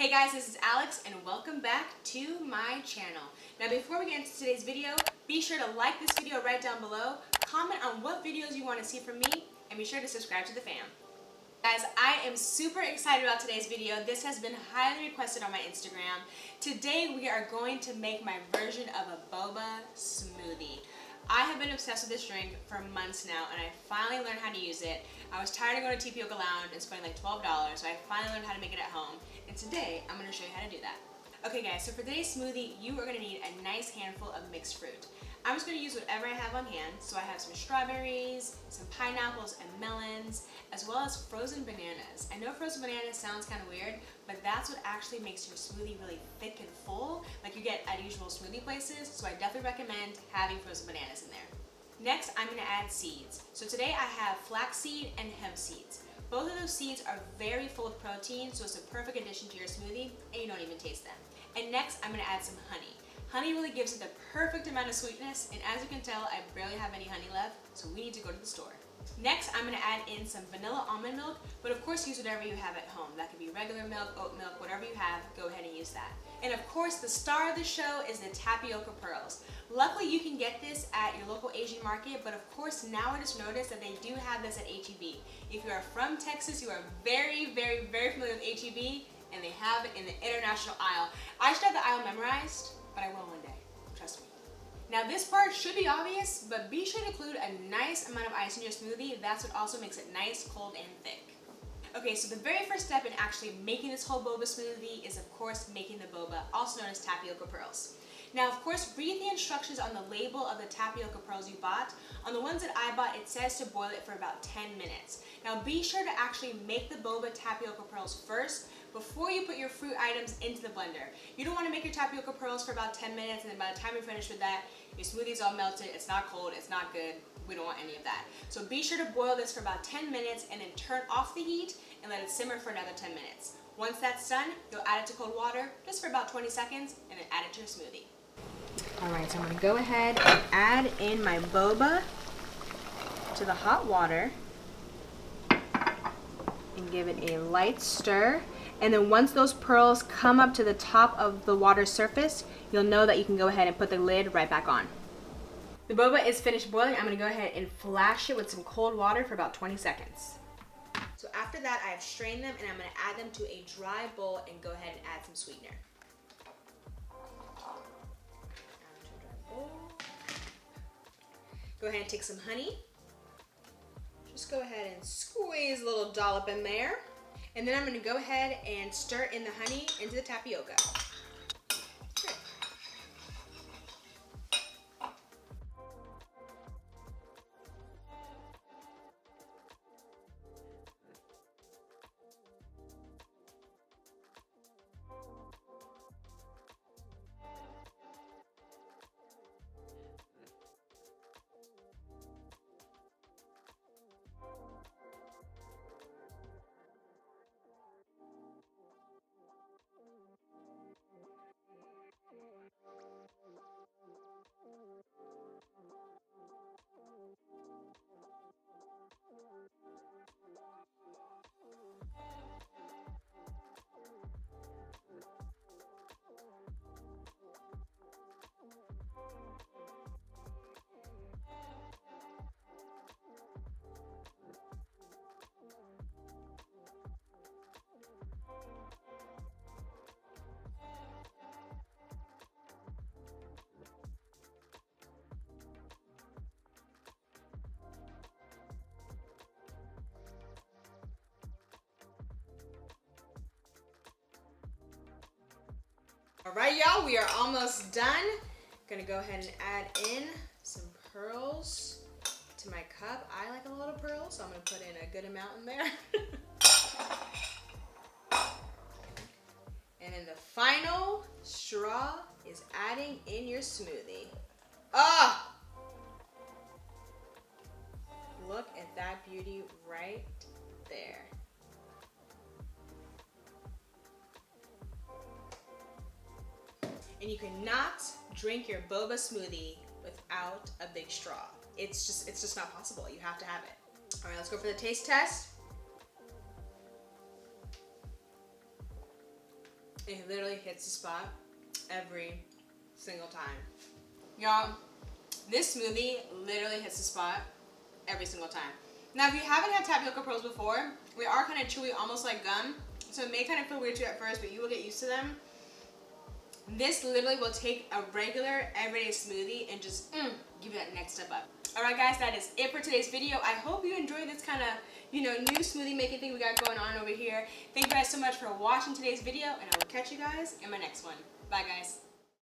Hey guys, this is Alex and welcome back to my channel. Now before we get into today's video, be sure to like this video right down below, comment on what videos you want to see from me, and be sure to subscribe to the fam. Guys, I am super excited about today's video. This has been highly requested on my Instagram. Today we are going to make my version of a boba smoothie. I have been obsessed with this drink for months now, and I finally learned how to use it. I was tired of going to TAPIOCA Lounge and spending like $12, so I finally learned how to make it at home. And today, I'm going to show you how to do that. Okay guys, so for today's smoothie, you are going to need a nice handful of mixed fruit. I'm just going to use whatever I have on hand. So I have some strawberries, some pineapples and melons, as well as frozen bananas. I know frozen bananas sounds kind of weird, but that's what actually makes your smoothie really thick and full, like you get at usual smoothie places. So I definitely recommend having frozen bananas in there. Next, I'm going to add seeds. So today I have flaxseed and hemp seeds. Both of those seeds are very full of protein, so it's a perfect addition to your smoothie, and you don't even taste them. And next, I'm going to add some honey. Honey really gives it the perfect amount of sweetness, and as you can tell, I barely have any honey left, so we need to go to the store. Next, I'm going to add in some vanilla almond milk, but of course use whatever you have at home. That could be regular milk, oat milk, whatever you have, go ahead and use that. And of course, the star of the show is the tapioca pearls. Luckily, you can get this at your local Asian market, but of course, now I just noticed that they do have this at H-E-B. If you are from Texas, you are very familiar with H-E-B, and they have it in the international aisle. I should have the aisle memorized, but I will one day, trust me. Now this part should be obvious, but be sure to include a nice amount of ice in your smoothie. That's what also makes it nice, cold, and thick. Okay, so the very first step in actually making this whole boba smoothie is of course making the boba, also known as tapioca pearls. Now of course, read the instructions on the label of the tapioca pearls you bought. On the ones that I bought, it says to boil it for about 10 minutes. Now be sure to actually make the boba tapioca pearls first before you put your fruit items into the blender. You don't want to make your tapioca pearls for about 10 minutes, and then by the time you're finished with that, your smoothie's all melted, it's not cold, it's not good. We don't want any of that. So be sure to boil this for about 10 minutes and then turn off the heat and let it simmer for another 10 minutes. Once that's done, you'll add it to cold water just for about 20 seconds and then add it to your smoothie. Alright, so I'm going to go ahead and add in my boba to the hot water and give it a light stir. And then once those pearls come up to the top of the water surface, you'll know that you can go ahead and put the lid right back on. The boba is finished boiling. I'm going to go ahead and flash it with some cold water for about 20 seconds. So after that, I have strained them and I'm going to add them to a dry bowl and go ahead and add some sweetener. Go ahead and take some honey. Just go ahead and squeeze a little dollop in there. And then I'm going to go ahead and stir in the honey into the tapioca. Great. All right, y'all, we are almost done. Gonna go ahead and add in some pearls to my cup. I like a lot of pearls, so I'm gonna put in a good amount in there. And then the final straw is adding in your smoothie. Ah! Look at that beauty right there. And you cannot drink your boba smoothie without a big straw. It's just not possible. You have to have it. All right, let's go for the taste test. It literally hits the spot every single time. Y'all, this smoothie literally hits the spot every single time. Now, if you haven't had tapioca pearls before, they are kind of chewy, almost like gum. So it may kind of feel weird to you at first, but you will get used to them. This literally will take a regular, everyday smoothie and just give you that next step up. Alright guys, that is it for today's video. I hope you enjoyed this kind of, new smoothie making thing we got going on over here. Thank you guys so much for watching today's video, and I will catch you guys in my next one. Bye guys.